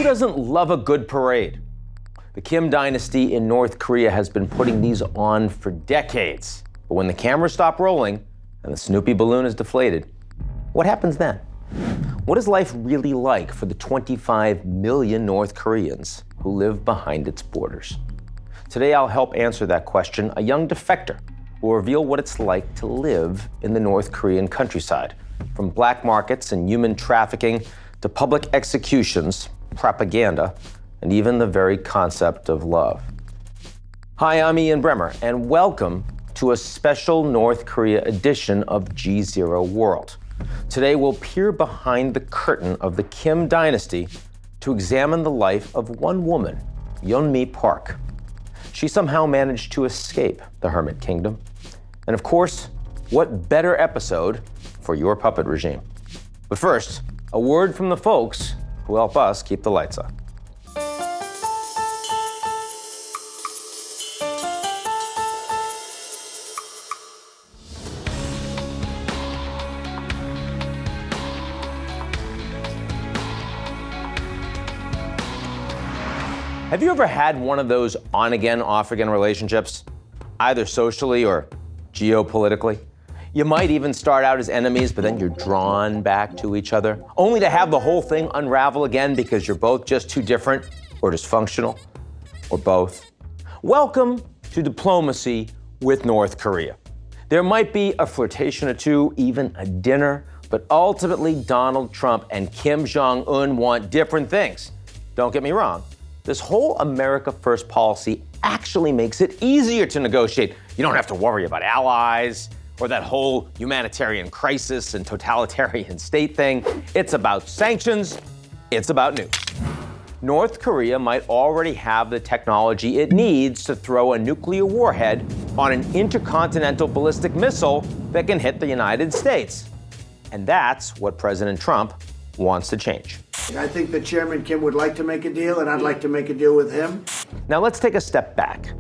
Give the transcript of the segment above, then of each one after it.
doesn't love a good parade? The Kim dynasty in North Korea has been putting these on for decades. But when the cameras stop rolling and the Snoopy balloon is deflated, what happens then? What is life really like for the 25 million North Koreans who live behind its borders? Today, I'll help answer that question. A young defector will reveal what it's like to live in the North Korean countryside, from black markets and human trafficking to public executions, propaganda, and even the very concept of love. Hi, I'm Ian Bremmer, and welcome to a special North Korea edition of GZERO World. Today, we'll peer behind the curtain of the Kim dynasty to examine the life of one woman, Yeonmi Park. She somehow managed to escape the Hermit Kingdom. And of course, what better episode for your puppet regime? But first, a word from the folks who help us keep the lights on. Have you ever had one of those on-again, off-again relationships, either socially or geopolitically? You might even start out as enemies, but then you're drawn back to each other, only to have the whole thing unravel again because you're both just too different or dysfunctional, or both. Welcome to diplomacy with North Korea. There might be a flirtation or two, even a dinner, but ultimately Donald Trump and Kim Jong-un want different things. Don't get me wrong. This whole America First policy actually makes it easier to negotiate. You don't have to worry about allies or that whole humanitarian crisis and totalitarian state thing. It's about sanctions. It's about nukes. North Korea might already have the technology it needs to throw a nuclear warhead on an intercontinental ballistic missile that can hit the United States. And that's what President Trump wants to change. I think that Chairman Kim would like to make a deal, and I'd like to make a deal with him. Now let's take a step back.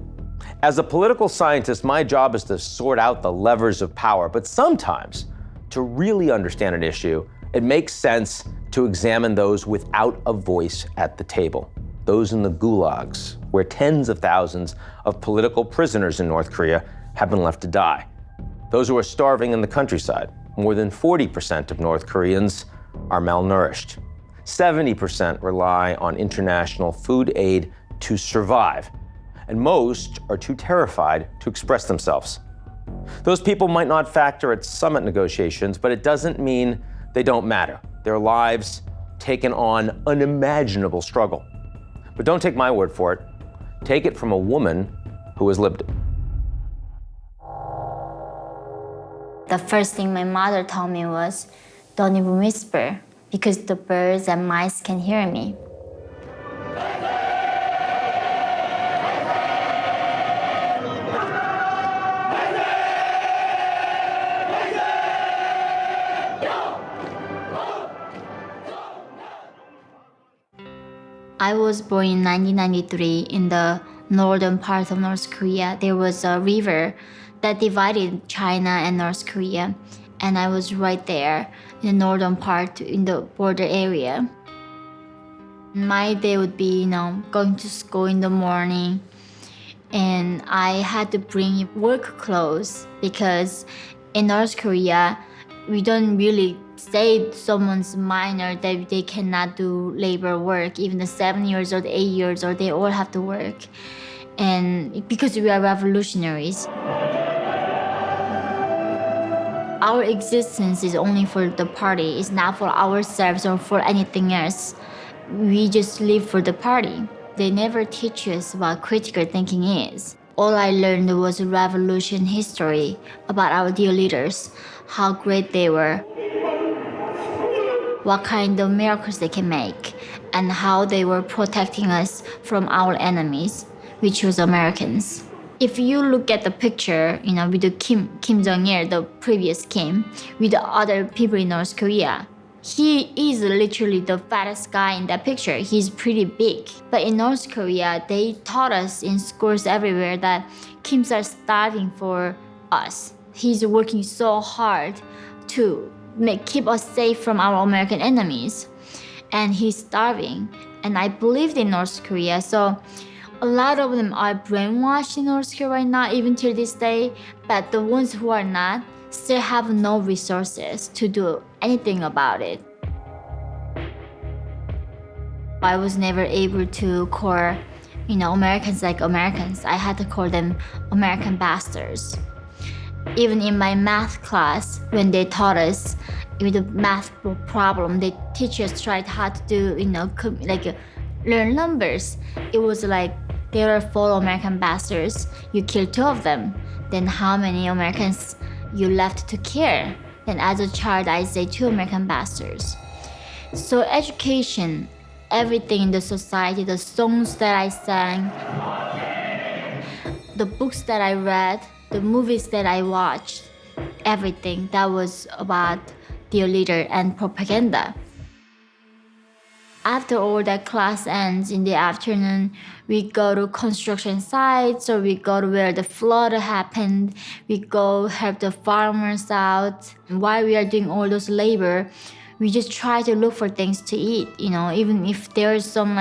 As a political scientist, my job is to sort out the levers of power, but sometimes, to really understand an issue, it makes sense to examine those without a voice at the table. Those in the gulags, where tens of thousands of political prisoners in North Korea have been left to die. Those who are starving in the countryside. More than 40% of North Koreans are malnourished. 70% rely on international food aid to survive, and most are too terrified to express themselves. Those people might not factor at summit negotiations, but it doesn't mean they don't matter. Their lives taken on unimaginable struggle. But don't take my word for it. Take it from a woman who has lived it. The first thing my mother told me was, don't even whisper, because the birds and mice can hear me. I was born in 1993 in the northern part of North Korea. There was a river that divided China and North Korea, and I was right there in the northern part in the border area. My day would be, going to school in the morning, and I had to bring work clothes because in North Korea, we don't really say someone's minor that they cannot do labor work. Even the 7 years old, 8 years old, they all have to work. And because we are revolutionaries, our existence is only for the party. It's not for ourselves or for anything else. We just live for the party. They never teach us what critical thinking is. All I learned was revolution history about our dear leaders, how great they were, what kind of miracles they can make, and how they were protecting us from our enemies, which was Americans. If you look at the picture, with the Kim Jong-il, the previous Kim, with the other people in North Korea, he is literally the fattest guy in that picture. He's pretty big. But in North Korea, they taught us in schools everywhere that Kims are starving for us. He's working so hard to keep us safe from our American enemies. And he's starving. and I believed in North Korea. So a lot of them are brainwashed in North Korea right now, even till this day. But the ones who are not still have no resources to do anything about it. I was never able to call, Americans like Americans. I had to call them American bastards. Even in my math class, when they taught us with a math problem, the teachers tried how to do, learn numbers. It was like, there are 4 American bastards. You killed 2 of them. Then how many Americans you left to kill? Then as a child, I say 2 American bastards. So education, everything in the society, the songs that I sang, the books that I read, the movies that I watched, everything that was about their leader and propaganda. After all that class ends in the afternoon, we go to construction sites, or we go to where the flood happened. We go help the farmers out. While we are doing all those labor, we just try to look for things to eat, even if there's some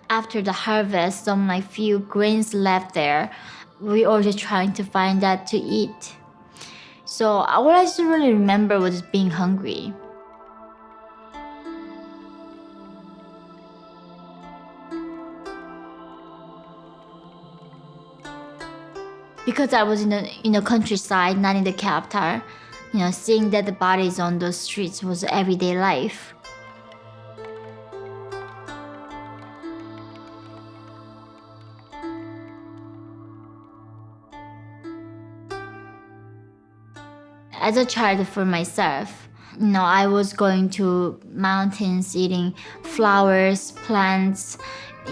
after the harvest, some few grains left there, we are just trying to find that to eat. So what I just really remember was being hungry. Because I was in the countryside, not in the capital, seeing dead bodies on those streets was everyday life. As a child, for myself, I was going to mountains, eating flowers, plants,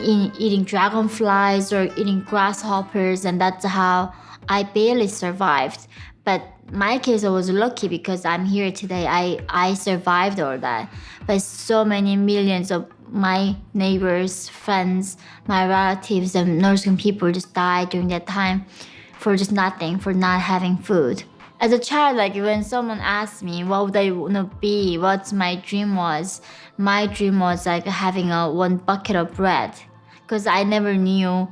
eating dragonflies or eating grasshoppers, and that's how I barely survived. But my case, I was lucky because I'm here today. I survived all that. But so many millions of my neighbors, friends, my relatives, and Northern people just died during that time for just nothing, for not having food. As a child, when someone asked me what would I want to be, what my dream was having one bucket of bread. Because I never knew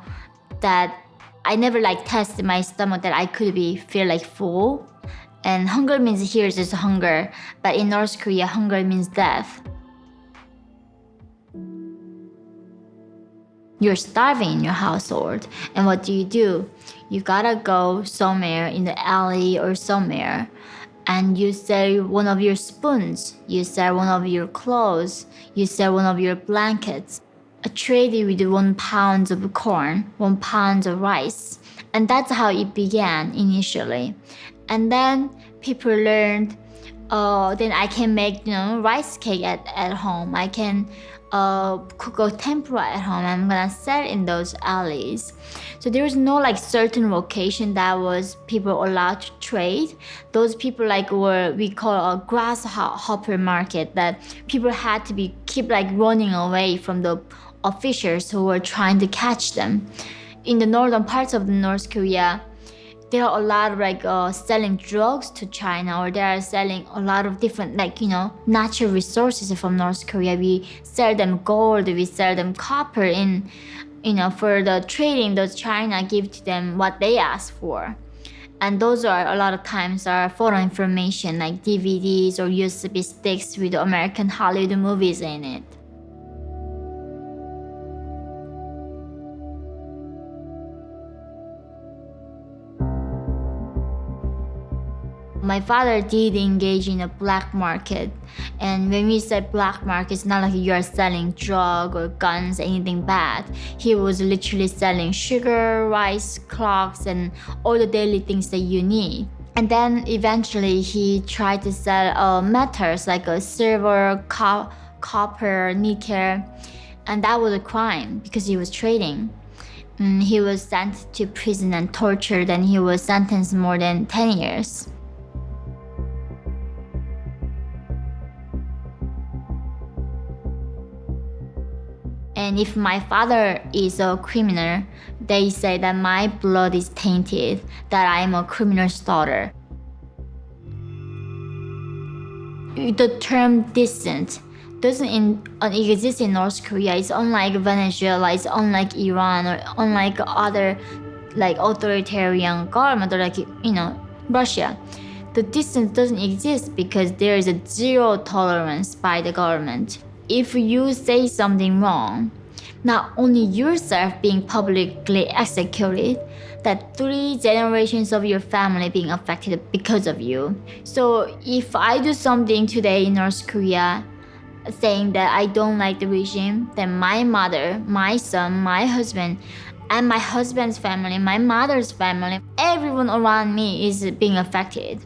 that, I never tested my stomach that I could feel full. And hunger means here is just hunger, but in North Korea, hunger means death. You're starving in your household, and what do? You gotta go somewhere in the alley or somewhere, and you sell one of your spoons, you sell one of your clothes, you sell one of your blankets. I traded with 1 pound of corn, 1 pound of rice, and that's how it began initially. And then people learned, then I can make rice cake at home. I can cook a tempura at home. I'm gonna sell in those alleys. So there was no certain location that was people allowed to trade. Those people were, we call a grasshopper market, that people had to keep running away from the officials who were trying to catch them. In the northern parts of North Korea, there are a lot of selling drugs to China, or they are selling a lot of different natural resources from North Korea. We sell them gold, we sell them copper for the trading. Those China give to them what they ask for, and those are a lot of times are foreign information like DVDs or USB sticks with American Hollywood movies in it. My father did engage in a black market, and when we say black market, it's not like you are selling drugs or guns, anything bad. He was literally selling sugar, rice, clocks, and all the daily things that you need. And then eventually he tried to sell metals like silver, copper, nickel, and that was a crime because he was trading. He was sent to prison and tortured, and he was sentenced more than 10 years. And if my father is a criminal, they say that my blood is tainted, that I am a criminal's daughter. The term decent exist in North Korea. It's unlike Venezuela, it's unlike Iran, or unlike other like authoritarian government, or like Russia. The distance doesn't exist because there is a zero tolerance by the government. If you say something wrong, not only yourself being publicly executed, that 3 generations of your family being affected because of you. So if I do something today in North Korea saying that I don't like the regime, then my mother, my son, my husband, and my husband's family, my mother's family, everyone around me is being affected.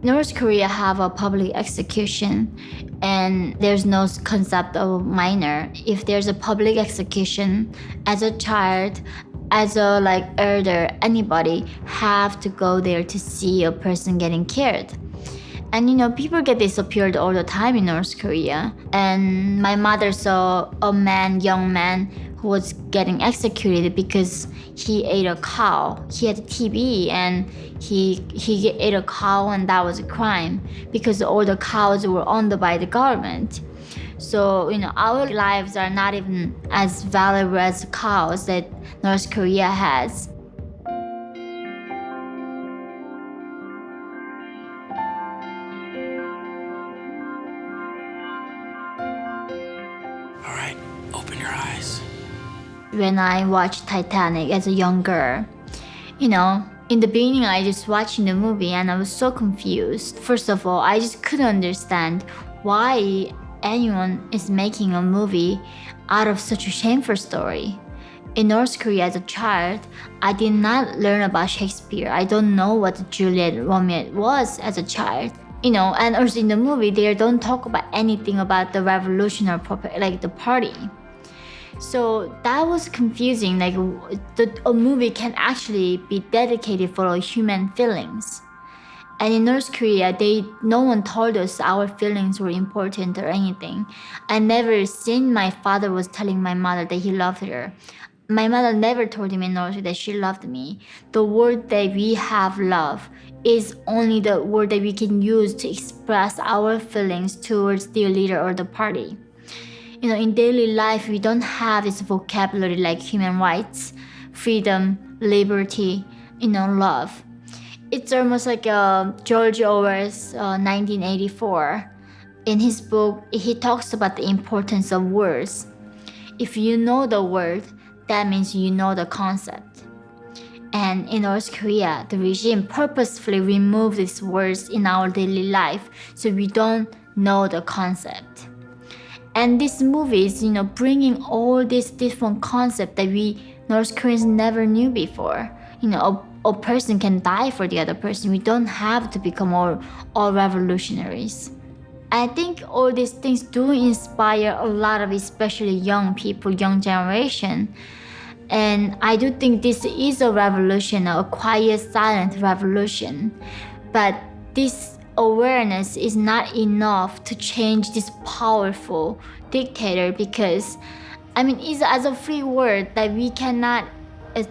North Korea have a public execution, and there's no concept of minor. If there's a public execution, as a child, as a elder, anybody have to go there to see a person getting killed. And people get disappeared all the time in North Korea. And my mother saw a young man who was getting executed because he ate a cow. He had TB and he ate a cow, and that was a crime because all the cows were owned by the government. So our lives are not even as valuable as cows that North Korea has. All right, open your eyes. When I watched Titanic as a young girl, in the beginning I just watching the movie and I was so confused. First of all, I just couldn't understand why anyone is making a movie out of such a shameful story. In North Korea as a child, I did not learn about Shakespeare. I don't know what Juliet Romeo was as a child. And also in the movie, they don't talk about anything about the revolution or the party. So that was confusing. A movie can actually be dedicated for human feelings. And in North Korea, no one told us our feelings were important or anything. I never seen my father was telling my mother that he loved her. My mother never told him in North Korea that she loved me. The word that we have, love, is only the word that we can use to express our feelings towards the leader or the party. In daily life, we don't have this vocabulary like human rights, freedom, liberty, love. It's almost like George Orwell's 1984. In his book, he talks about the importance of words. If you know the word, that means you know the concept. And in North Korea, the regime purposefully removed these words in our daily life so we don't know the concept. And this movie is, bringing all these different concepts that we North Koreans never knew before. A person can die for the other person. We don't have to become all revolutionaries. I think all these things do inspire a lot of especially young people, young generation. And I do think this is a revolution, a quiet, silent revolution. But this awareness is not enough to change this powerful dictator because, it's as a free word that we cannot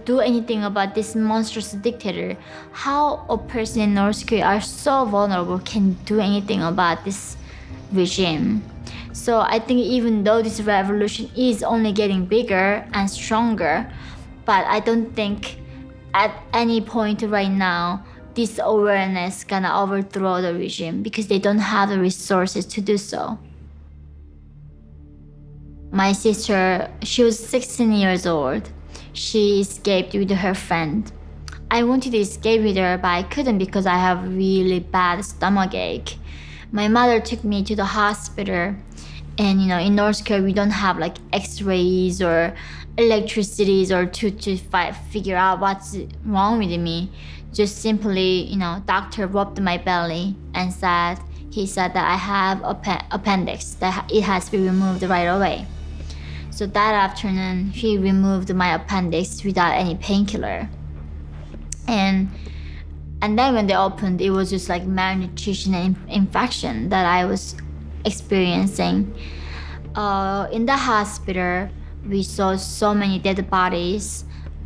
do anything about this monstrous dictator. How a person in North Korea are so vulnerable can do anything about this regime. So I think even though this revolution is only getting bigger and stronger, but I don't think at any point right now this awareness gonna overthrow the regime because they don't have the resources to do so. My sister, she was 16 years old. She escaped with her friend. I wanted to escape with her, but I couldn't because I have really bad stomachache. My mother took me to the hospital, and in North Korea we don't have X-rays or electricities or to figure out what's wrong with me. Just simply, doctor rubbed my belly and he said that I have appendix, that it has to be removed right away. So that afternoon, he removed my appendix without any painkiller. And then when they opened, it was just malnutrition and infection that I was experiencing. In the hospital, we saw so many dead bodies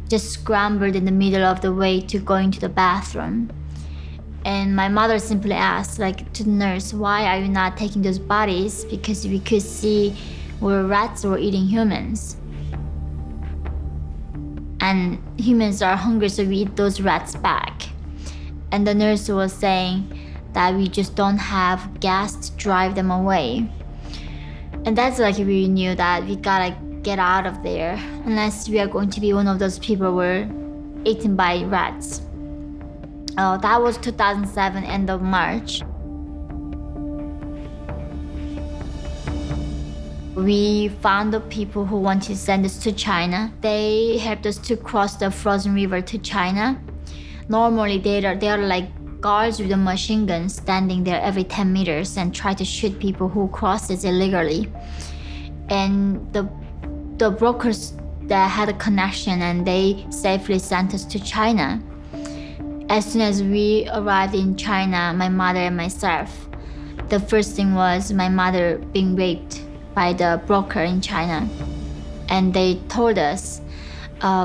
just scrambled in the middle of the way to going to the bathroom. And my mother simply asked, like, to the nurse, why are you not taking those bodies? Because we could see where rats were eating humans. And humans are hungry, so we eat those rats back. And the nurse was saying that we just don't have gas to drive them away. And that's like we knew that we gotta get out of there unless we are going to be one of those people who were eaten by rats. That was 2007, end of March. We found the people who wanted to send us to China. They helped us to cross the frozen river to China. Normally, they are like guards with a machine gun standing there every 10 meters and try to shoot people who crosses illegally. And the brokers that had a connection, and they safely sent us to China. As soon as we arrived in China, my mother and myself, the first thing was my mother being raped by the broker in China. And they told us,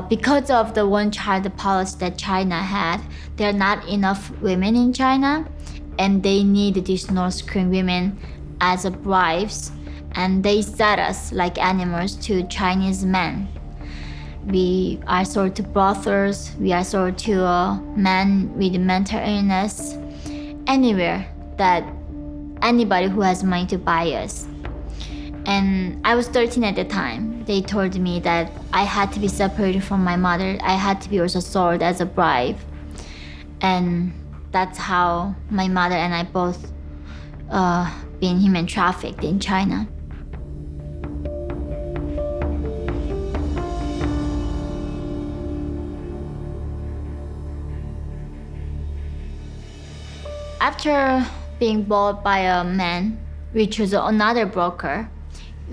because of the one-child policy that China had, there are not enough women in China, and they need these North Korean women as bribes, and they set us like animals to Chinese men. We are sold to brothels, we are sold to men with mental illness, anywhere that anybody who has money to buy us. And I was 13 at the time. They told me that I had to be separated from my mother. I had to be also sold as a bribe. And that's how my mother and I both been human trafficked in China. After being bought by a man, which was another broker,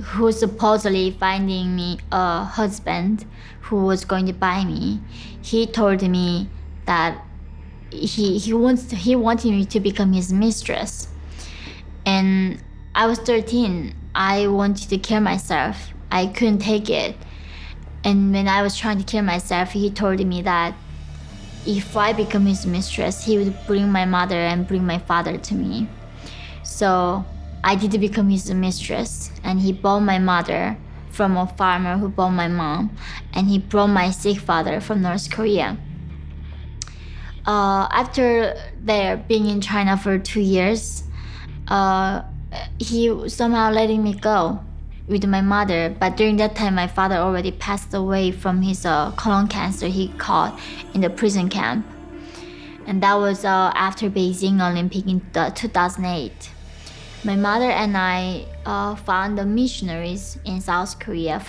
who supposedly finding me a husband who was going to buy me, he told me that he wanted me to become his mistress. And I was 13. I wanted to kill myself. I couldn't take it. And when I was trying to kill myself, he told me that if I become his mistress, he would bring my mother and bring my father to me. So I did become his mistress, and he bought my mother from a farmer who bought my mom, and he brought my sick father from North Korea. After there being in China for 2 years, he somehow letting me go with my mother. But during that time, my father already passed away from his colon cancer he caught in the prison camp. And that was after Beijing Olympic in 2008. My mother and I found the missionaries in South Korea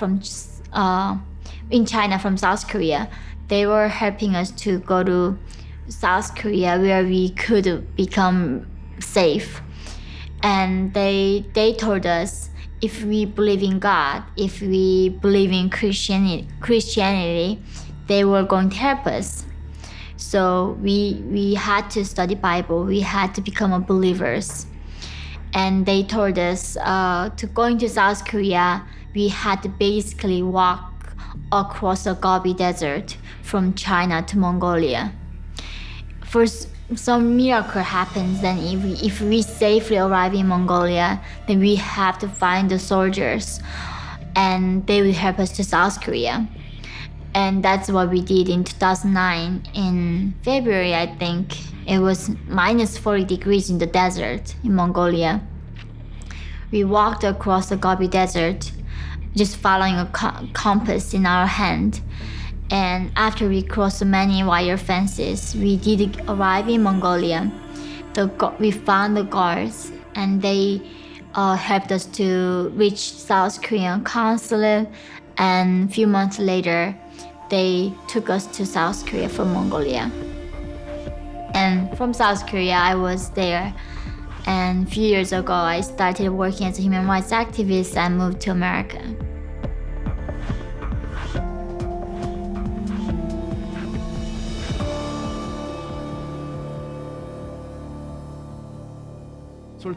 in China from South Korea. They were helping us to go to South Korea where we could become safe. And they told us, if we believe in God, if we believe in Christianity, they were going to help us. So we had to study Bible. We had to become believers. And they told us to going to South Korea, we had to basically walk across the Gobi Desert from China to Mongolia. First, some miracle happens, then if we safely arrive in Mongolia, then we have to find the soldiers, and they will help us to South Korea. And that's what we did in 2009. In February, I think, it was minus 40 degrees in the desert in Mongolia. We walked across the Gobi Desert, just following a compass in our hand. And after we crossed many wire fences, we did arrive in Mongolia. We found the guards, and they helped us to reach South Korean consulate. And a few months later, they took us to South Korea from Mongolia. And from South Korea, I was there. And a few years ago, I started working as a human rights activist and moved to America.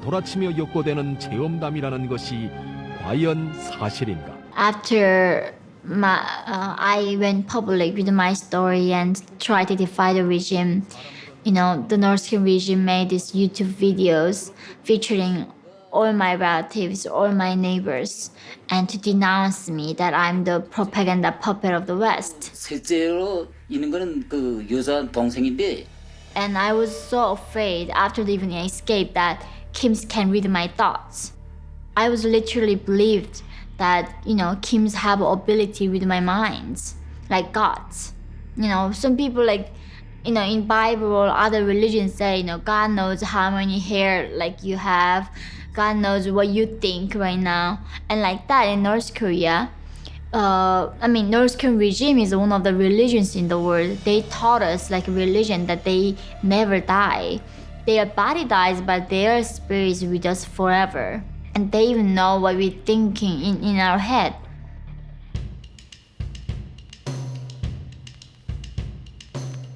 돌아치며 욕고되는 체험담이라는 것이 과연 사실인가? After I went public with my story and tried to defy the regime the North Korean regime made these YouTube videos featuring all my relatives, all my neighbors, and to denounce me that I'm the propaganda puppet of the West. 실제로 있는 거는 그 여자 동생인데. And I was so afraid after the evening escape that Kim's can read my thoughts. I was literally believed that, Kim's have ability with my minds, like gods. Some people in Bible or other religions say, God knows how many hair you have. God knows what you think right now. And like that in North Korea, North Korean regime is one of the religions in the world. They taught us religion that they never die. Their body dies, but their spirit is with us forever. And they even know what we're thinking in our head.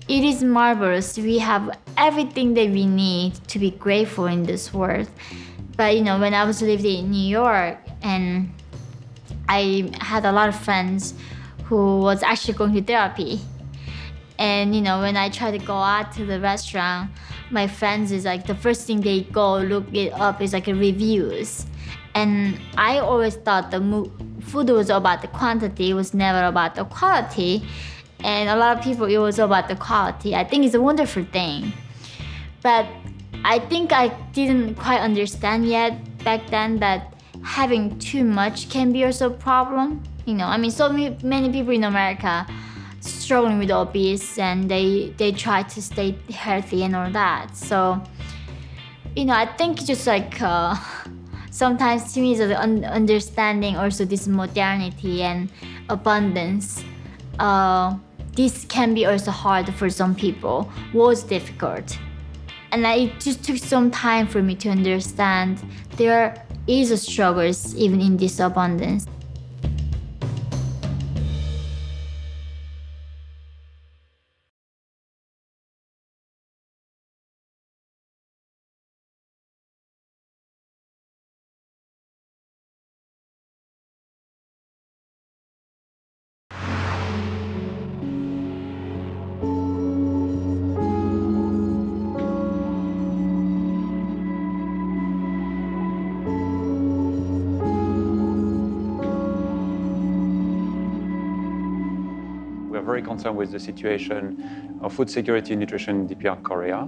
It is marvelous. We have everything that we need to be grateful in this world. But when I was living in New York, and I had a lot of friends who was actually going to therapy. And when I try to go out to the restaurant, my friends is the first thing they go look it up is reviews. And I always thought the food was about the quantity, it was never about the quality. And a lot of people, it was about the quality. I think it's a wonderful thing. But I think I didn't quite understand yet back then that having too much can be also a problem. So many people in America struggling with obese, and they try to stay healthy and all that. So, I think just sometimes to me is understanding also this modernity and abundance. This can be also hard for some people, was difficult. And it just took some time for me to understand there is a struggles even in this abundance. Very concerned with the situation of food security and nutrition in DPR Korea.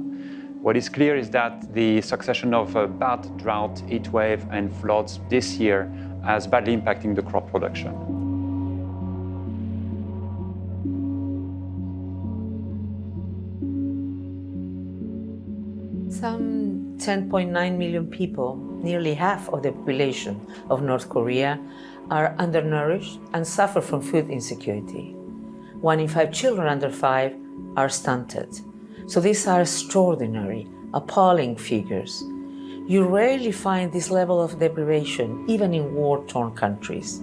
What is clear is that the succession of bad drought, heat wave, and floods this year has badly impacting the crop production. Some 10.9 million people, nearly half of the population of North Korea, are undernourished and suffer from food insecurity. 1 in 5 children under 5 are stunted. So these are extraordinary, appalling figures. You rarely find this level of deprivation, even in war-torn countries.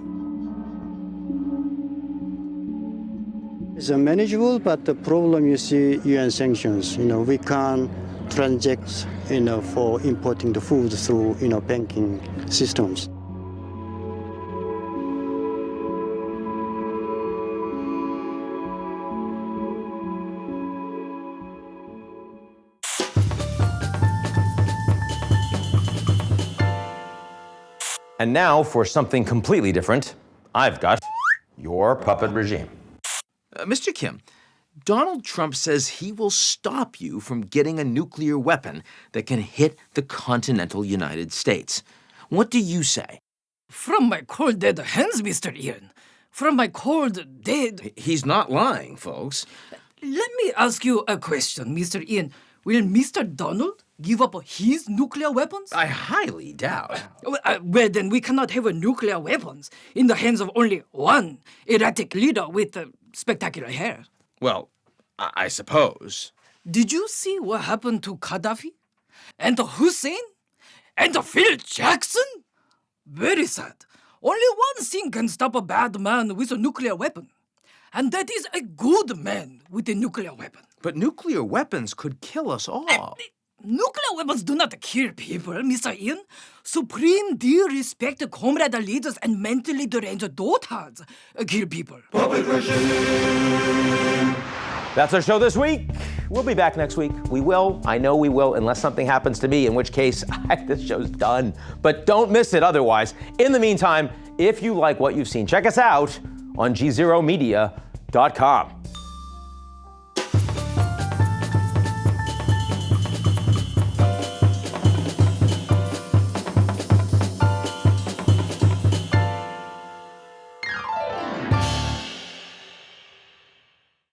It's manageable, but the problem you see UN sanctions. We can't transact, for importing the food through, banking systems. And now for something completely different, I've got your puppet regime. Mr. Kim, Donald Trump says he will stop you from getting a nuclear weapon that can hit the continental United States. What do you say? From my cold dead hands, Mr. Ian. From my cold dead... He's not lying, folks. Let me ask you a question, Mr. Ian. Will Mr. Donald give up his nuclear weapons? I highly doubt. Well, then we cannot have nuclear weapons in the hands of only one erratic leader with spectacular hair. Well, I suppose. Did you see what happened to Gaddafi? And to Hussein? And to Phil Jackson? Very sad. Only one thing can stop a bad man with a nuclear weapon. And that is a good man with a nuclear weapon. But nuclear weapons could kill us all. Nuclear weapons do not kill people, Mr. Ian. Supreme disrespect comrade leaders and mentally deranged dotards kill people. That's our show this week. We'll be back next week. We will. I know we will, unless something happens to me, in which case this show's done. But don't miss it otherwise. In the meantime, if you like what you've seen, check us out on GZEROmedia.com.